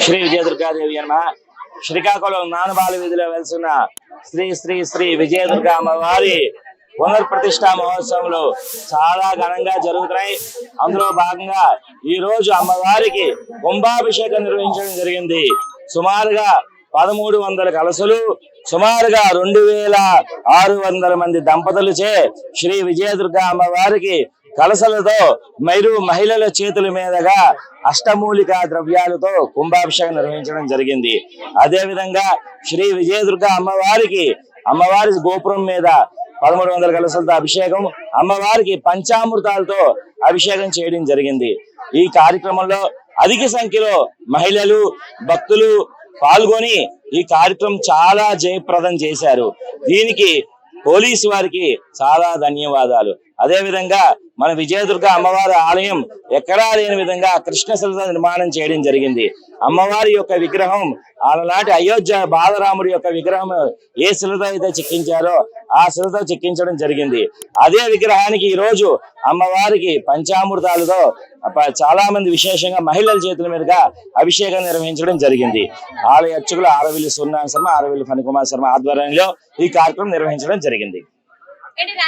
శ్రీ విజయదుర్గాదేవి నమః. శ్రీకాకుళం నానబాల వీధిలో వెలిసిన శ్రీ శ్రీ శ్రీ విజయదుర్గా అమ్మవారి పునర్ప్రతిష్ఠా మహోత్సవంలో చాలా ఘనంగా జరుగుతున్నాయి. అందులో భాగంగా ఈ రోజు అమ్మవారికి కుంభాభిషేకం నిర్వహించడం జరిగింది. సుమారుగా 1300 కలశలు, సుమారుగా 2600 మంది దంపతులచే శ్రీ విజయదుర్గా అమ్మవారికి కలశలతో మహిళల చేతుల మీదుగా అష్టమూలికా ద్రవ్యాలతో కుంభాభిషేకం నిర్వహించడం జరిగింది. అదే విధంగా శ్రీ విజయదుర్గా అమ్మవారి గోపురం మీద 1300 కలశలతో అభిషేకం, అమ్మవారికి పంచామృతాలతో అభిషేకం చేయడం జరిగింది. ఈ కార్యక్రమంలో అధిక సంఖ్యలో మహిళలు, భక్తులు పాల్గొని ఈ కార్యక్రమం చాలా జయప్రదం చేశారు. దీనికి పోలీసు వారికి చాలా ధన్యవాదాలు. అదే విధంగా మన విజయదుర్గా అమ్మవారి ఆలయం ఎక్కడా లేని విధంగా కృష్ణశిలతో నిర్మాణం చేయడం జరిగింది. అమ్మవారి యొక్క విగ్రహం ఆనాటి అయోధ్య బాలరాముడి యొక్క విగ్రహం ఏ శిలతో అయితే చెక్కించారో ఆ శిలతో చెక్కించడం జరిగింది. అదే విగ్రహానికి ఈ రోజు అమ్మవారికి పంచామృతాలతో చాలా మంది విశేషంగా మహిళల చేతుల మీదుగా అభిషేకం నిర్వహించడం జరిగింది. ఆలయ అర్చకులు ఆరవిల్లి సూర్యనారాయణ శర్మ, ఆరవిల్లి ఫణికుమార్ శర్మ ఆధ్వర్యంలో ఈ కార్యక్రమం నిర్వహించడం జరిగింది.